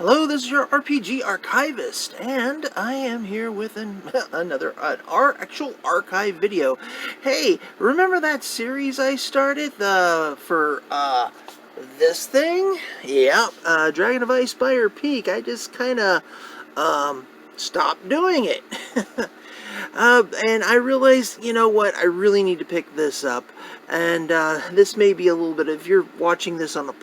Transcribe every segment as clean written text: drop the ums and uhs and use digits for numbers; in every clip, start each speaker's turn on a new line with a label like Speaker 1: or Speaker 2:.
Speaker 1: Hello, this is your RPG Archivist, and I am here with another actual archive video. Hey, remember that series I started for this thing? Yeah, Dragon of Icespire Peak. I just kind of stopped doing it. And I realized, you know what, I really need to pick this up. And this may be a little bit, if you're watching this on the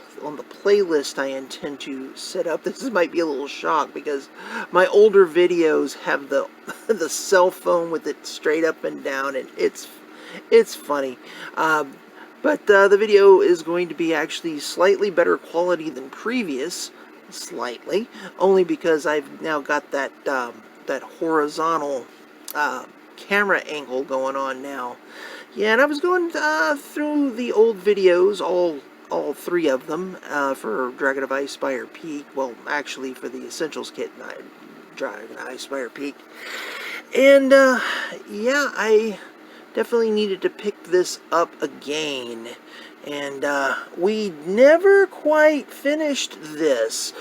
Speaker 1: playlist I intend to set up, this might be a little shock because my older videos have the the cell phone with it straight up and down, and it's funny. But the video is going to be actually slightly better quality than previous, slightly, only because I've now got that that horizontal camera angle going on now. Yeah, and I was going through the old videos, all three of them, for Dragon of Icespire Peak. Well, actually, for the Essentials Kit, Dragon of Icespire Peak. And, yeah, I definitely needed to pick this up again. And, we never quite finished this.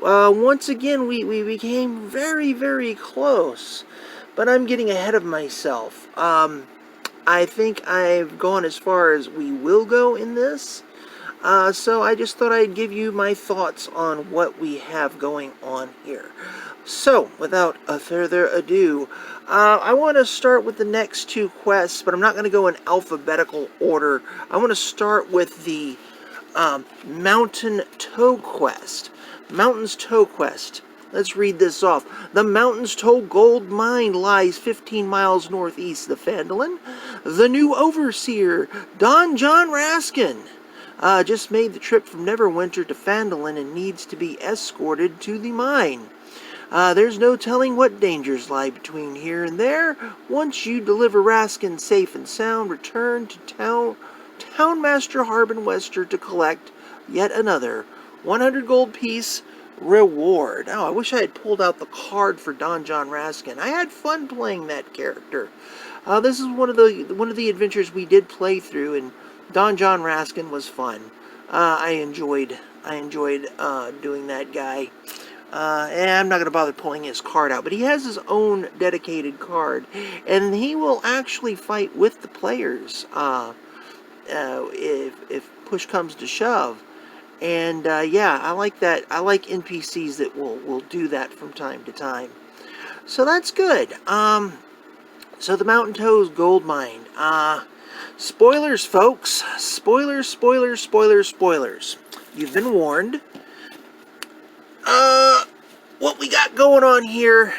Speaker 1: Once again, we became very, very close. But I'm getting ahead of myself. I think I've gone as far as we will go in this. So I just thought I'd give you my thoughts on what we have going on here. So, without further ado, I want to start with the next two quests, but I'm not going to go in alphabetical order. I want to start with the Mountain Toe quest. Mountain's Toe quest. Let's read this off. The Mountain's Toe gold mine lies 15 miles northeast of Phandelin. The new overseer, Don John Raskin, just made the trip from Neverwinter to Phandelin and needs to be escorted to the mine. There's no telling what dangers lie between here and there. Once you deliver Raskin safe and sound, return to Townmaster Harbin Wester to collect yet another 100 gold piece reward. Oh, I wish I had pulled out the card for Don John Raskin. I had fun playing that character. This is one of the adventures we did play through, and Don John Raskin was fun. I enjoyed doing that guy. And I'm not going to bother pulling his card out, but he has his own dedicated card, and he will actually fight with the players if push comes to shove. And yeah, I like that. I like NPCs that will do that from time to time. So that's good. So the Mountain Toes gold mine. Spoilers, folks. Spoilers, spoilers, spoilers, spoilers. You've been warned. What we got going on here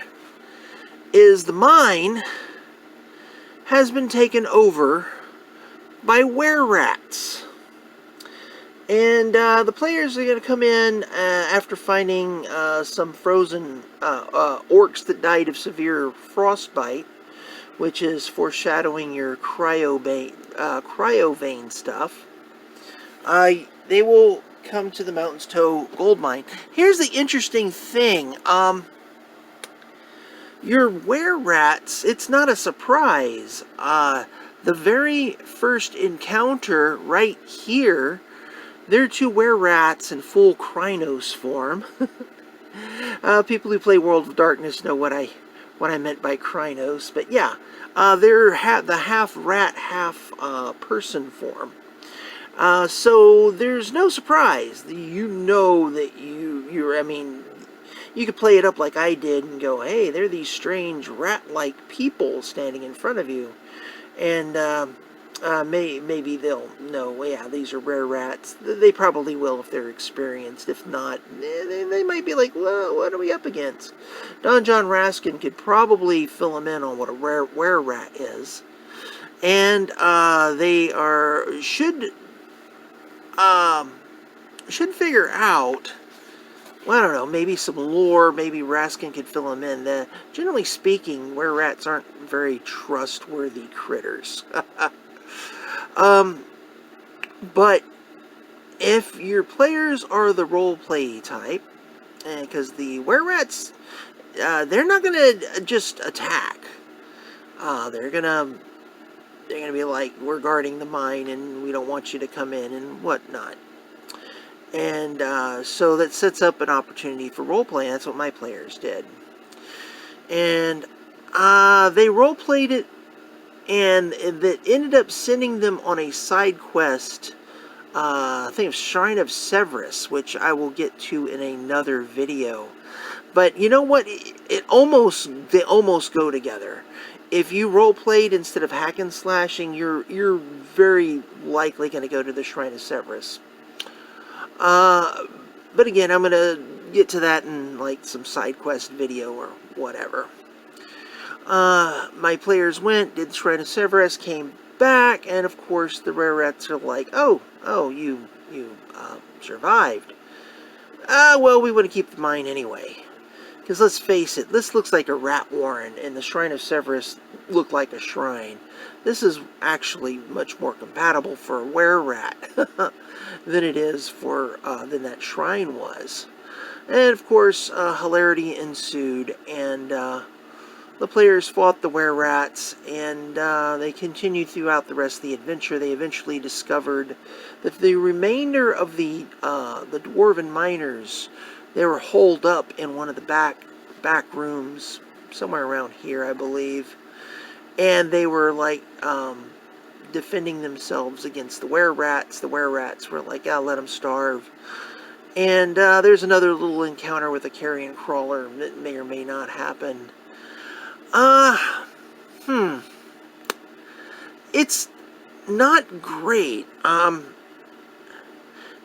Speaker 1: is the mine has been taken over by were-rats. And the players are going to come in after finding some frozen orcs that died of severe frostbite, which is foreshadowing your cryovane stuff. They will come to the Mountain's Toe gold mine. Here's the interesting thing. Your were-rats, it's not a surprise. The very first encounter right here, they're two were-rats in full Krynos form. People who play World of Darkness know what I meant by Krynos, but yeah, they're the half rat, half person form. So there's no surprise. You know that I mean, you could play it up like I did and go, hey, they're these strange rat-like people standing in front of you, and maybe they'll know, yeah, these are rare rats. They probably will if they're experienced. If not, they might be like, well, what are we up against? Don John Raskin could probably fill them in on what a rare rat is. And they should figure out, well, I don't know, maybe some lore, maybe Raskin could fill them in. Generally speaking, were-rats aren't very trustworthy critters. But if your players are the role-play type, because the were-rats, they're not going to just attack. They're gonna be like, we're guarding the mine and we don't want you to come in and whatnot. And so that sets up an opportunity for role-playing. That's what my players did. And they role-played it, and that ended up sending them on a side quest. I think it's Shrine of Severus, which I will get to in another video. But you know what? They almost go together. If you role played instead of hack and slashing, you're very likely going to go to the Shrine of Severus. But again, I'm going to get to that in like some side quest video or whatever. My players went, did the Shrine of Severus, came back, and of course the rare rats are like, oh, you survived. Well, we want to keep the mine anyway. Because let's face it, this looks like a rat warren, and the Shrine of Severus looked like a shrine. This is actually much more compatible for a were-rat than it is for than that shrine was. And of course, hilarity ensued, and the players fought the were-rats, and they continued throughout the rest of the adventure. They eventually discovered that the remainder of the dwarven miners, they were holed up in one of the back rooms, somewhere around here, I believe. And they were like defending themselves against the were-rats. The were-rats were like, let them starve. And there's another little encounter with a carrion crawler that may or may not happen. It's not great.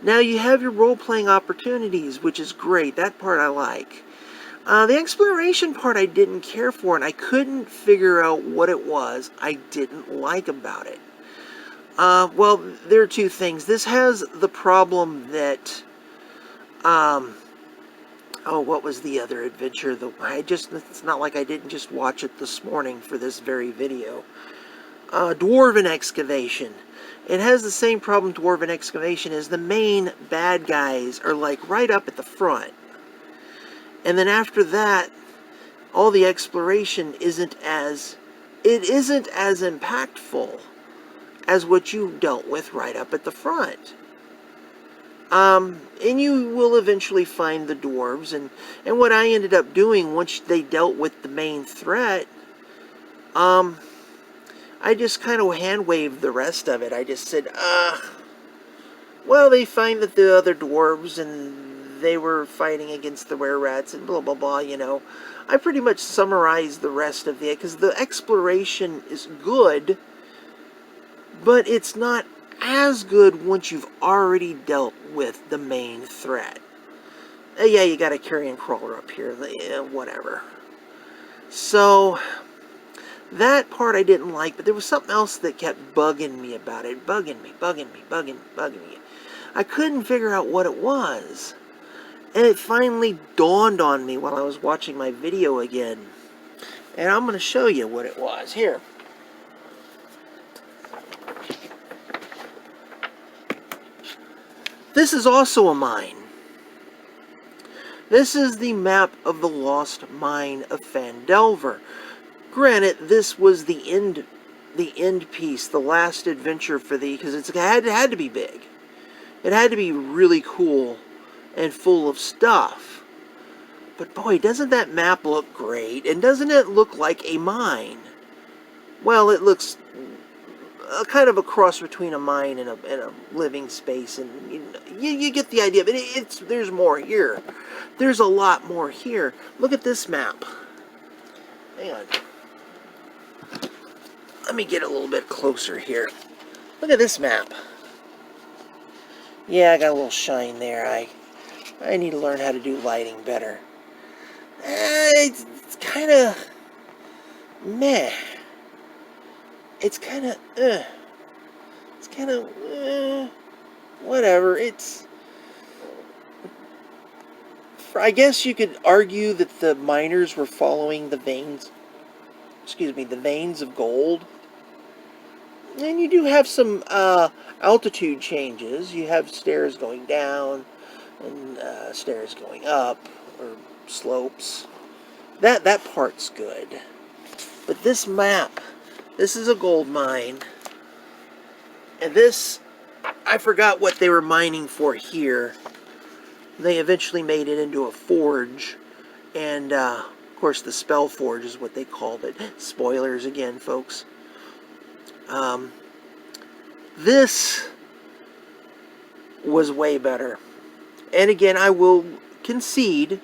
Speaker 1: Now you have your role-playing opportunities, which is great. That part I like. The exploration part I didn't care for, and I couldn't figure out what it was I didn't like about it. Well, there are two things. This has the problem that, what was the other adventure? It's not like I didn't just watch it this morning for this very video. Dwarven Excavation. It has the same problem Dwarven Excavation is. The main bad guys are like right up at the front. And then after that, all the exploration isn't as impactful as what you dealt with right up at the front. And you will eventually find the dwarves, and what I ended up doing once they dealt with the main threat, I just kind of hand-waved the rest of it. I just said, well, they find that the other dwarves, and they were fighting against the were-rats, and blah, blah, blah, you know. I pretty much summarized the rest of it, because the exploration is good, but it's not as good once you've already dealt with the main threat. Yeah, you got a carrion crawler up here, whatever. So that part I didn't like, but there was something else that kept bugging me about it. Bugging me. I couldn't figure out what it was. And it finally dawned on me while I was watching my video again. And I'm going to show you what it was. Here. This is also a mine. This is the map of the lost mine of Phandelin. Granted, this was the end piece, the last adventure for because it had to be big. It had to be really cool and full of stuff. But boy, doesn't that map look great? And doesn't it look like a mine? Well, it looks kind of a cross between a mine and a living space, and you get the idea. But there's more here. There's a lot more here. Look at this map. Hang on. Let me get a little bit closer here. Look at this map. Yeah, I got a little shine there. I need to learn how to do lighting better. It's kind of meh. It's kind of whatever. I guess you could argue that the miners were following the veins of gold. And you do have some altitude changes. You have stairs going down and stairs going up, or slopes. That part's good. But this map, this is a gold mine. And this, I forgot what they were mining for here. They eventually made it into a forge, and of course the spell forge is what they called it. Spoilers again, folks. This was way better. And again, I will concede,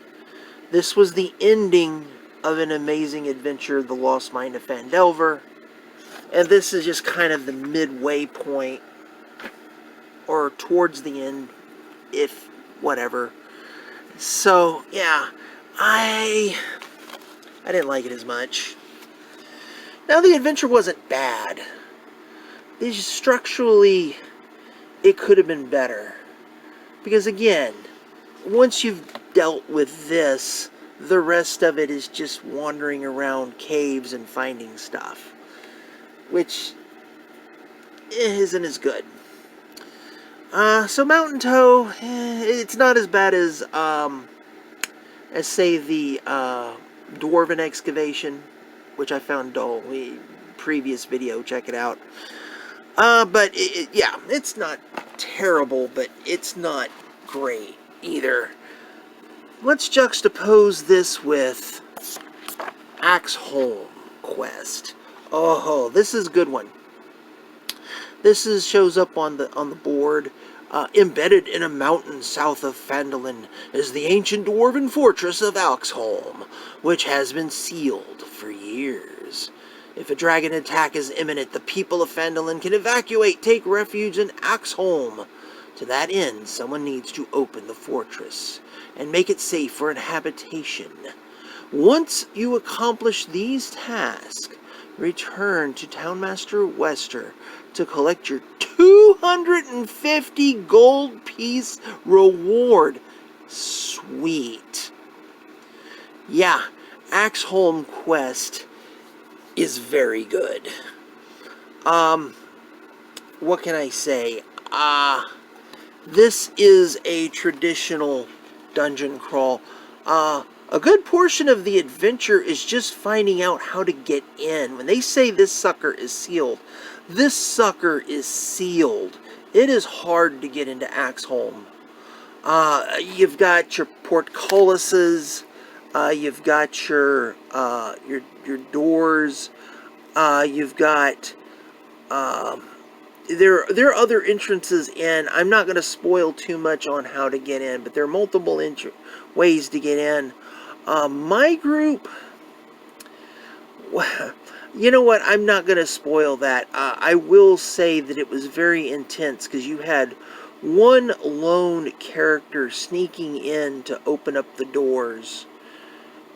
Speaker 1: this was the ending of an amazing adventure, The Lost Mine of Phandelver. And this is just kind of the midway point, or towards the end, if whatever. So, yeah, I didn't like it as much. Now, the adventure wasn't bad. Structurally, it could have been better. Because again, once you've dealt with this, the rest of it is just wandering around caves and finding stuff, which isn't as good. So Mountain Toe, it's not as bad as say the Dwarven Excavation, which I found dull. Previous video, check it out. But yeah, it's not terrible, but it's not great either. Let's juxtapose this with Axeholm quest. Oh, this is a good one. This shows up on the board. Embedded in a mountain south of Phandelin is the ancient dwarven fortress of Axeholm, which has been sealed for years. If a dragon attack is imminent, the people of Phandelin can evacuate, take refuge in Axeholm. To that end, someone needs to open the fortress and make it safe for habitation. Once you accomplish these tasks, return to Townmaster Wester to collect your 250 gold piece reward. Sweet. Yeah, Axeholm quest is very good. What can I say? This is a traditional dungeon crawl. A good portion of the adventure is just finding out how to get in. When they say this sucker is sealed, this sucker is sealed. It is hard to get into Axeholm. You've got your portcullises, you've got your doors, you've got there are other entrances in. I'm not going to spoil too much on how to get in, but there are multiple ways to get in. My group, you know what, I'm not going to spoil that. I will say that it was very intense, because you had one lone character sneaking in to open up the doors.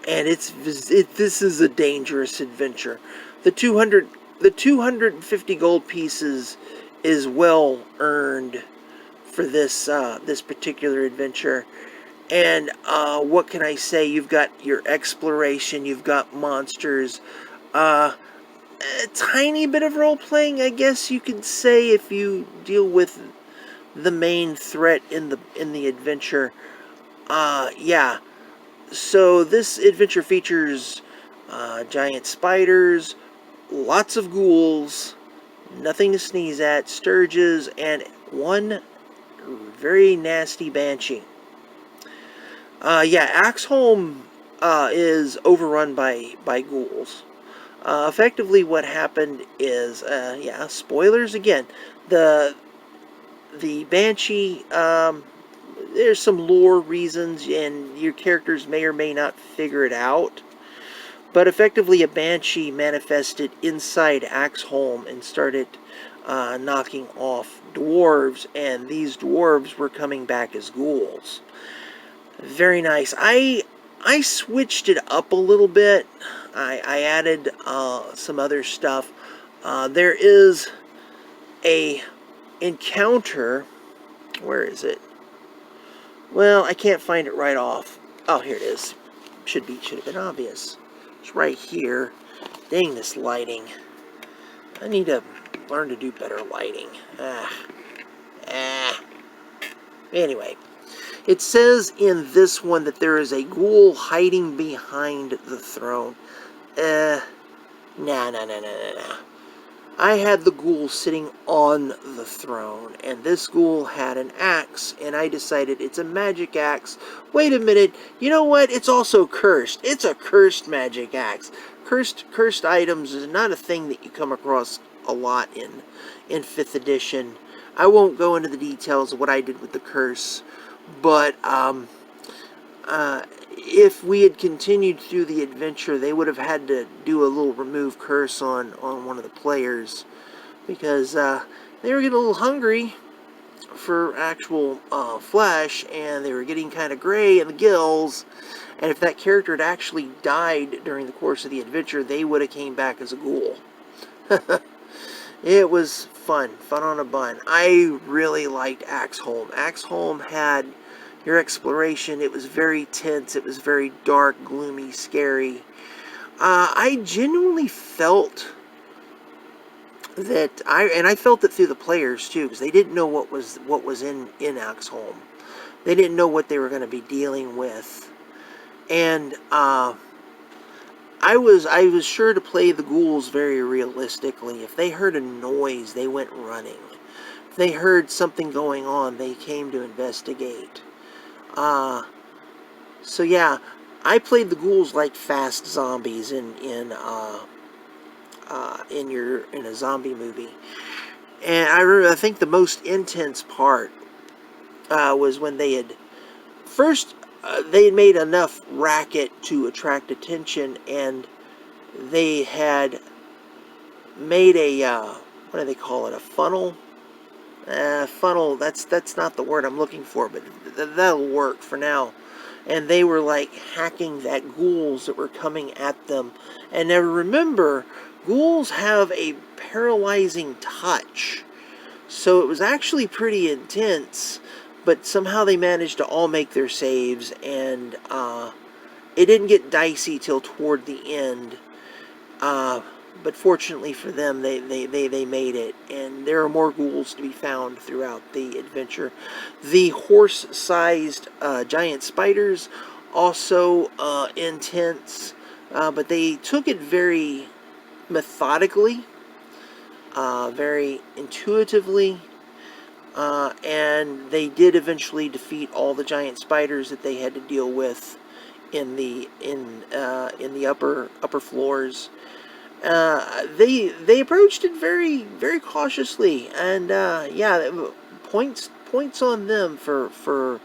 Speaker 1: And this is a dangerous adventure. The 250 gold pieces is well earned for this particular adventure. And what can I say? You've got your exploration, you've got monsters, a tiny bit of role-playing, I guess you could say, if you deal with the main threat in the adventure. Yeah. So this adventure features giant spiders, lots of ghouls, nothing to sneeze at, sturges, and one very nasty banshee. Yeah, Axeholm is overrun by ghouls. Effectively, what happened is, yeah, spoilers again. The banshee, there's some lore reasons, and your characters may or may not figure it out. But effectively, a banshee manifested inside Axeholm and started knocking off dwarves, and these dwarves were coming back as ghouls. Very nice. I switched it up a little bit. I added some other stuff. There is a encounter. Where is it? Well, I can't find it right off. Oh, here it is. Should have been obvious. It's right here. Dang, this lighting. I need to learn to do better lighting. Anyway, it says in this one that there is a ghoul hiding behind the throne. Nah. I had the ghoul sitting on the throne, and this ghoul had an axe, and I decided it's a magic axe. Wait a minute, you know what? It's also cursed. It's a cursed magic axe. Cursed items is not a thing that you come across a lot in 5th edition. I won't go into the details of what I did with the curse, but if we had continued through the adventure, they would have had to do a little remove curse on one of the players, because they were getting a little hungry for actual flesh, and they were getting kind of gray in the gills, and if that character had actually died during the course of the adventure, they would have came back as a ghoul. It was fun on a bun. I really liked Axeholm. Axeholm had your exploration. It was very tense. It was very dark, gloomy, scary. I genuinely felt that I felt it through the players too, because they didn't know what was in Axeholm. They didn't know what they were going to be dealing with, and I was sure to play the ghouls very realistically. If they heard a noise, they went running. If they heard something going on, they came to investigate. So yeah, I played the ghouls like fast zombies in a zombie movie. And I think the most intense part was when they had first they had made enough racket to attract attention, and they had made a what do they call it? A funnel. Funnel. That's not the word I'm looking for, but that'll work for now. And they were like hacking at ghouls that were coming at them. And now remember, ghouls have a paralyzing touch, so it was actually pretty intense. But somehow they managed to all make their saves, and it didn't get dicey till toward the end. But fortunately for them, they made it, and there are more ghouls to be found throughout the adventure. The horse-sized giant spiders, also intense, but they took it very methodically, very intuitively, and they did eventually defeat all the giant spiders that they had to deal with in the upper floors. They approached it very, very cautiously, and yeah, points on them for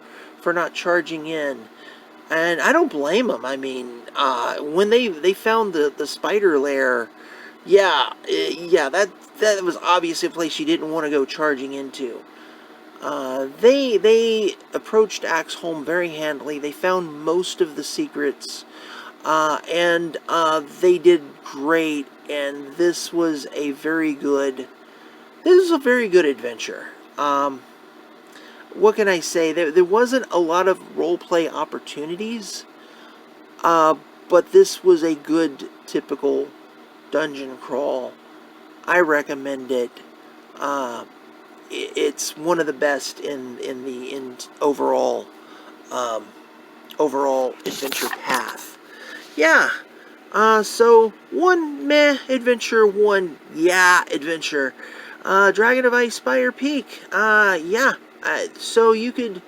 Speaker 1: not charging in, and I don't blame them. I mean, when they found the spider lair, yeah, that was obviously a place you didn't want to go charging into. They approached Axeholm very handily. They found most of the secrets. And they did great, and this was a very good adventure. What can I say? There wasn't a lot of roleplay opportunities, but this was a good, typical dungeon crawl. I recommend it. It's one of the best in overall adventure path. Yeah, so one meh adventure, one yeah adventure. Dragon of Icespire Peak. Yeah, so you could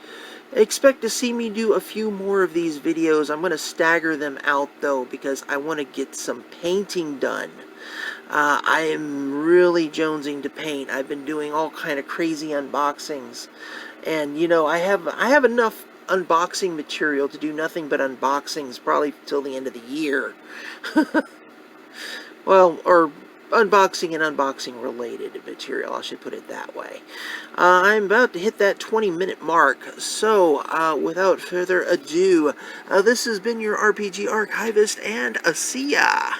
Speaker 1: expect to see me do a few more of these videos. I'm going to stagger them out, though, because I want to get some painting done. I am really jonesing to paint. I've been doing all kind of crazy unboxings, and you know, I have enough unboxing material to do nothing but unboxings probably till the end of the year. Well, or unboxing and unboxing related material, I should put it that way. I'm about to hit that 20-minute mark, so without further ado, this has been your RPG Archivist, and see ya!